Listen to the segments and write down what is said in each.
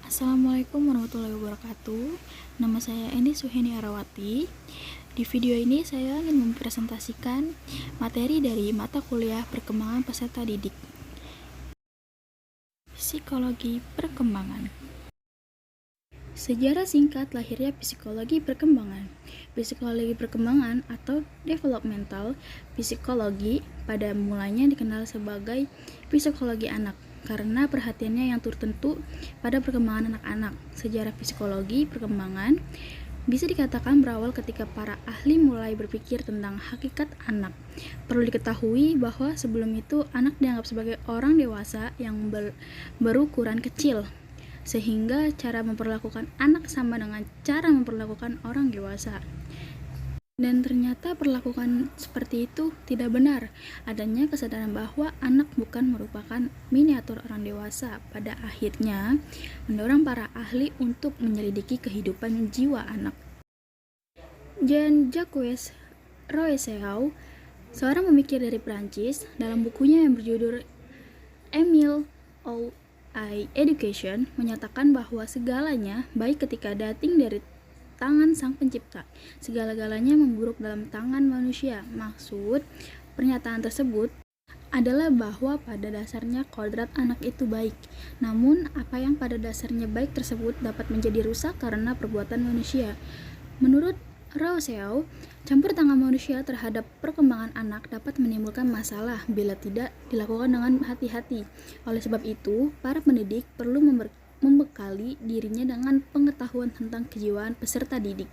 Assalamualaikum warahmatullahi wabarakatuh. Nama saya Eni Suheni Arawati. Di video ini saya ingin mempresentasikan materi dari mata kuliah perkembangan peserta didik. Psikologi perkembangan. Sejarah singkat lahirnya psikologi perkembangan. Psikologi perkembangan atau developmental psikologi pada mulanya dikenal sebagai psikologi anak karena perhatiannya yang tertentu pada perkembangan anak-anak. Sejarah psikologi perkembangan bisa dikatakan berawal ketika para ahli mulai berpikir tentang hakikat anak. Perlu diketahui bahwa sebelum itu anak dianggap sebagai orang dewasa yang berukuran kecil, sehingga cara memperlakukan anak sama dengan cara memperlakukan orang dewasa. Dan ternyata perlakukan seperti itu tidak benar. Adanya kesadaran bahwa anak bukan merupakan miniatur orang dewasa pada akhirnya mendorong para ahli untuk menyelidiki kehidupan jiwa anak. Jean-Jacques Rousseau, seorang pemikir dari Prancis, dalam bukunya yang berjudul Emile ou Education, menyatakan bahwa segalanya baik ketika datang dari tangan sang pencipta, segala-galanya memburuk dalam tangan manusia. Maksud pernyataan tersebut adalah bahwa pada dasarnya kodrat anak itu baik, namun apa yang pada dasarnya baik tersebut dapat menjadi rusak karena perbuatan manusia. Menurut Rousseau, campur tangan manusia terhadap perkembangan anak dapat menimbulkan masalah bila tidak dilakukan dengan hati-hati. Oleh sebab itu, para pendidik perlu membekali dirinya dengan pengetahuan tentang kejiwaan peserta didik.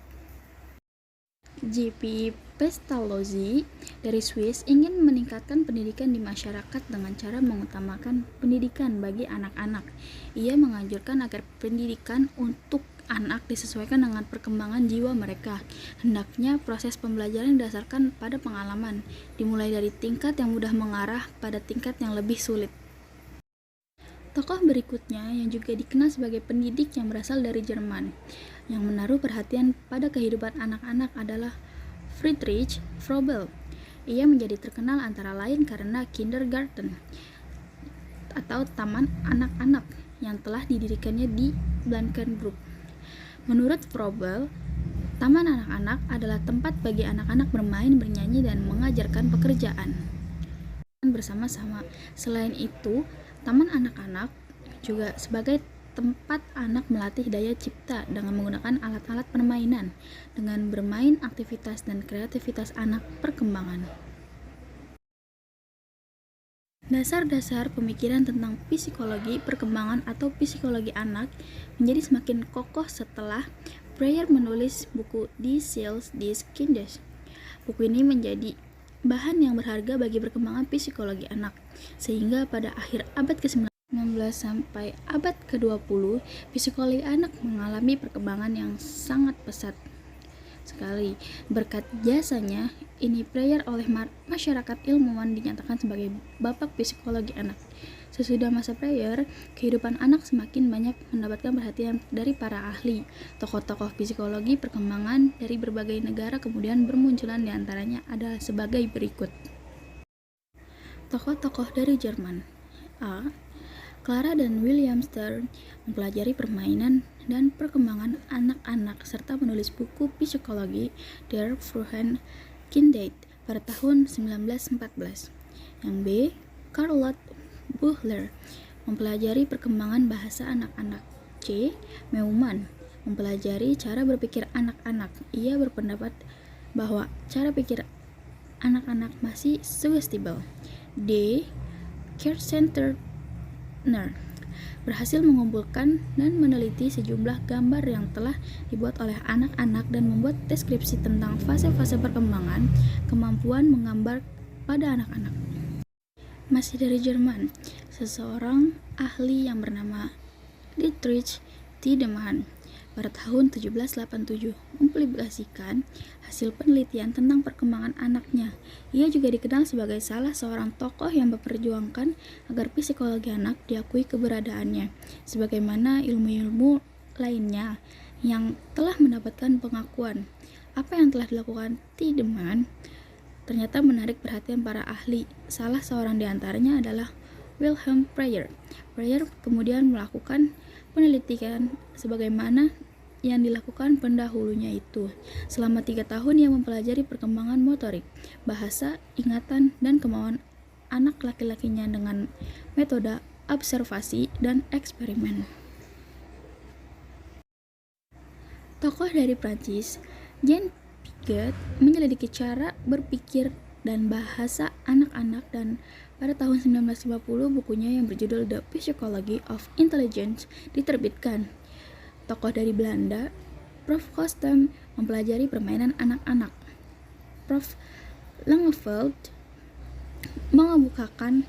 J.P. Pestalozzi dari Swiss ingin meningkatkan pendidikan di masyarakat dengan cara mengutamakan pendidikan bagi anak-anak. Ia menganjurkan agar pendidikan untuk anak disesuaikan dengan perkembangan jiwa mereka. Hendaknya proses pembelajaran didasarkan pada pengalaman, dimulai dari tingkat yang mudah mengarah pada tingkat yang lebih sulit. Tokoh berikutnya yang juga dikenal sebagai pendidik yang berasal dari Jerman, yang menaruh perhatian pada kehidupan anak-anak adalah Friedrich Froebel. Ia menjadi terkenal antara lain karena Kindergarten atau Taman Anak-anak yang telah didirikannya di Blankenburg. Menurut Froebel, taman anak-anak adalah tempat bagi anak-anak bermain, bernyanyi, dan mengajarkan pekerjaan bersama-sama. Selain itu, taman anak-anak juga sebagai tempat anak melatih daya cipta dengan menggunakan alat-alat permainan, dengan bermain aktivitas dan kreativitas anak perkembangan. Dasar-dasar pemikiran tentang psikologi perkembangan atau psikologi anak menjadi semakin kokoh setelah Breyer menulis buku Die Ziels des Kindes. Buku ini menjadi bahan yang berharga bagi perkembangan psikologi anak, sehingga pada akhir abad ke-19 sampai abad ke-20, psikologi anak mengalami perkembangan yang sangat pesat sekali. Berkat jasanya ini, Breyer oleh masyarakat ilmuwan dinyatakan sebagai bapak psikologi anak. Sesudah masa Breyer, kehidupan anak semakin banyak mendapatkan perhatian dari para ahli. Tokoh-tokoh psikologi perkembangan dari berbagai negara kemudian bermunculan, diantaranya adalah sebagai berikut. Tokoh-tokoh dari Jerman. A. Clara dan William Stern mempelajari permainan dan perkembangan anak-anak serta menulis buku psikologi Der frühen Kindheit pada tahun 1914. Yang B. Charlotte Buchler mempelajari perkembangan bahasa anak-anak. C. Meumann mempelajari cara berpikir anak-anak. Ia berpendapat bahwa cara pikir anak-anak masih sugestible. D. Kercenter berhasil mengumpulkan dan meneliti sejumlah gambar yang telah dibuat oleh anak-anak dan membuat deskripsi tentang fase-fase perkembangan kemampuan menggambar pada anak-anak. Masih dari Jerman, seseorang ahli yang bernama Dietrich Tiedemann pada tahun 1787 mempublikasikan hasil penelitian tentang perkembangan anaknya. Ia juga dikenal sebagai salah seorang tokoh yang memperjuangkan agar psikologi anak diakui keberadaannya, sebagaimana ilmu-ilmu lainnya yang telah mendapatkan pengakuan. Apa yang telah dilakukan Tiedemann ternyata menarik perhatian para ahli. Salah seorang di antaranya adalah Wilhelm Breyer. Breyer kemudian melakukan penelitian sebagaimana yang dilakukan pendahulunya itu. Selama 3 tahun ia mempelajari perkembangan motorik, bahasa, ingatan, dan kemauan anak laki-lakinya dengan metode observasi dan eksperimen. Tokoh dari Prancis, Jean Piaget, menyelidiki cara berpikir dan bahasa anak-anak, dan pada tahun 1950 bukunya yang berjudul The Psychology of Intelligence diterbitkan. Tokoh dari Belanda, Prof. Kostem, mempelajari permainan anak-anak. Prof. Langeveld mengemukakan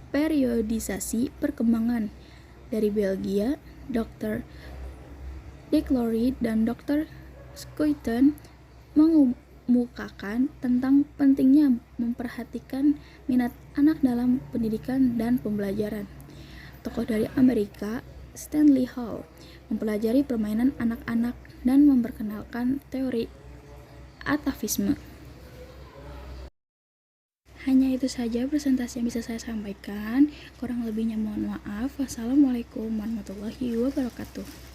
periodisasi perkembangan. Dari Belgia, Dr. De Clory dan Dr. Schouten mengemukakan tentang pentingnya memperhatikan minat anak dalam pendidikan dan pembelajaran. Tokoh dari Amerika, Stanley Hall, mempelajari permainan anak-anak dan memperkenalkan teori atavisme. Hanya itu saja presentasi yang bisa saya sampaikan. Kurang lebihnya mohon maaf. Wassalamualaikum warahmatullahi wabarakatuh.